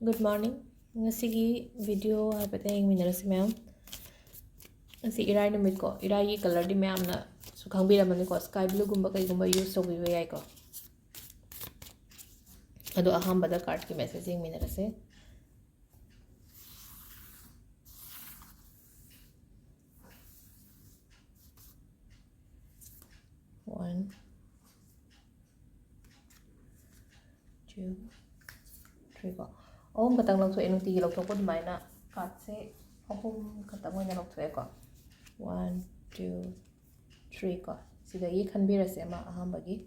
Good morning. Ngasigi video haibata yengminarasi ma'am. Ngasi irai numit ko. Irai gi color di ma'am na sukhangbiramanni ko sky blue gumba kaigumba use tawbiba yai ko. Ado ahambada card ki message yengminarase. One, two, three ko. Ahum katang lang so enuti gi lokto ko dumaina card se ahum katang mo na lokto ko. 1, 2, 3 ko. Sida gi khanbirase ma ahambagi.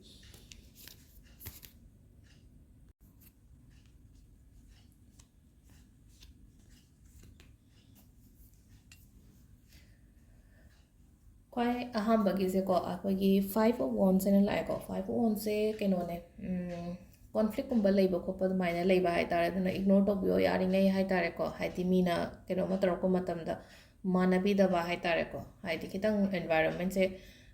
Quay ahambagi se ko akogi 5 of wands and like ko 5 of wands se keno ne conflict kumba leiba khopa dumaina leiba hai tare duna ignore to biyo yari ngai hai tare ko haiti mina keno matar ko matamda manabi da ba hai tare ko haiti kitang environment se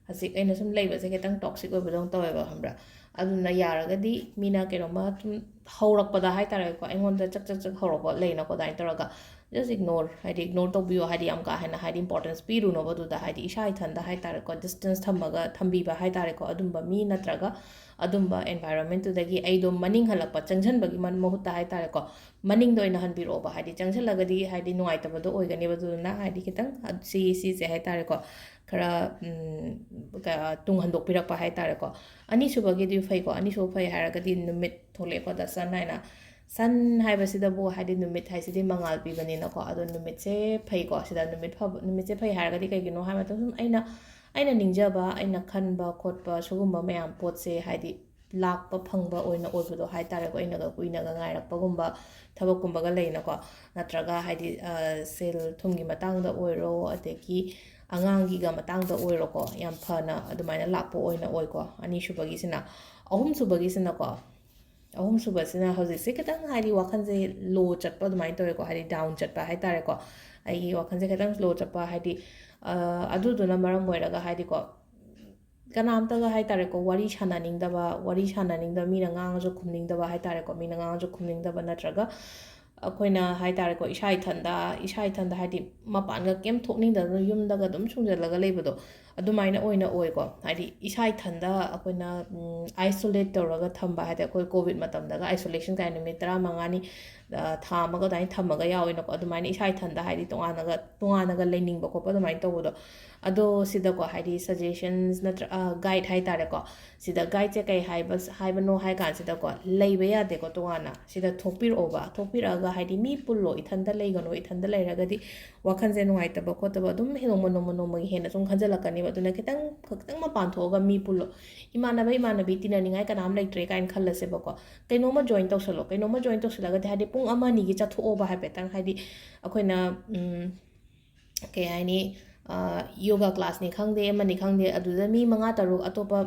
hasik aina sum leiba se kitang toxic oiba dong tawe ba hambra aduna yaragadi mina keno ma tum haurak pada hai tare ko engon da chak haurak ko leina ko dai taraga just ignore haidi ignore to biyo haidi am ka hena haidi importance piru no badu da haidi isha ithanda hai tare ko distance thamaga thambi ba hai tare ko adumba mi natraga adumba environment to dagi aido maning halakpa changjan bagi man mohutta hai tare ko maning do ina hanbiro ba haidi changjan lagadi haidi nuai ta badu oigani badu na haidi kitang si se hai tare ko khara tung handok pirak pa hai tare ko ani subagi du fai ko ani so fai haragadi numit thole ko da san haina san haibasida bo haidi numit haisidi mangal pibani na ko ado numit se phai ko sida numit se phai haragadi kai gino ha matam aina ningjaba aina khanba khotpa sugumba mayam pot se haidi lakpa phangba oina oibudo hai tare ko aina ga kuina ga ngairakpa gumba thabak gumba ga leina ko natraga haidi sel thumgi matang da oiro ateki angangi ga matang da oiro ko yam phana adumaina lakpa oina oi ko ani subagi sina ahum subagi sina ko ahum subasina hauji se kitang haidi wakhan se low chatpa adumaina toy ko haidi down chatpa hai tare ko ai wakhan se kitang low chatpa haidi aduduna maram moiraga haidi ko kanamtaga hai tare ko wari shananingdaba mina ngangajo khumningdaba hai tare ko mina ngangajo khumningdaba natraga akoina hai tare ko isha ithanda haidi mapanga kem thokningda yumdaga dum chungjalaga leibado adumaina oina oi ko haidi isha ithanda akoina isolate tawraga thamba haida koi covid matamdaga isolation kai numit 15 ni thamaga dai thamaga yawina ko adumaina isha ithanda haidi tonganaga leiningba ko adumaina tawbodo ado sida ko haidi suggestions natra guide hai tare ko sida guide che kai haibano hai kan sida ko leiba yade ko tongana sida thokpiraga haidi mi pullo ithanda leigano ithanda leiragadi wakhan je nuai taba ko taba dum henomo gi hena sum khanjalakani baduna kitang mapan thoga mi pullo imanabi tinaningai kanam leitre kain khallase bako kainoma join tawsalaga haidi pung amani gi chatho oba habetang haidi akoina ke haini yoga class ni khangde mani khangde aduda mi manga taruk atopa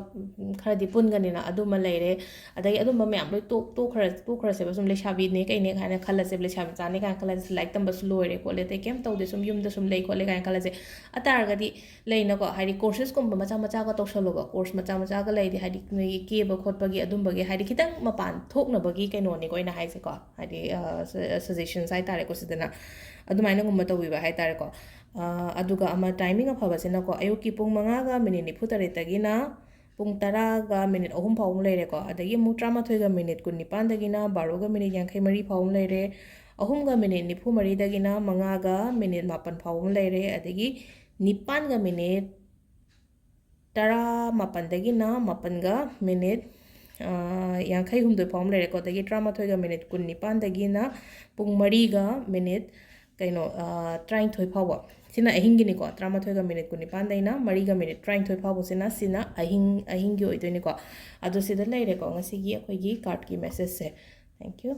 kharadi punganina aduma leire adai aduma myam loi to khara se basum leshabi ne kai ne khana khala se leshabi chane kan khala se like tamba su loire ko le te kem tawde sum yumda sum lei ko le kan khala se atar gadi leina ko haidi courses kum macha ga tawsaloga course macha ga leidi haidi ke ba khot bagi adum bagi haidi kitang mapan thokna bagi kaino ni ko ina haise ko haidi suggestions ai tare ko sidana adumaina gumma tawi ba hai tare ko aduga ama timing afabasina ko ayuki pung 5 ga minute 43 tagina pung 10 ga minute 3 phawum leire ko adagi mu 13 ga minute 19 dagina 12 ga minute 53 phawum leire 3 ga minute 93 dagina 5 ga minute 8 phawum leire adagi 9 ga minute 18 dagina 8 ga minute 53 phawum leire ko adagi 13 ga minute 19 dagina pung 3 ga minute kaino 33 phawwa sina ahingini ko 13 ga minute 19 daina 3 ga minute 33 phawbo sina ahingi oidoini ko adu sida leire ko ngasi gi akoi gi card ki message se thank you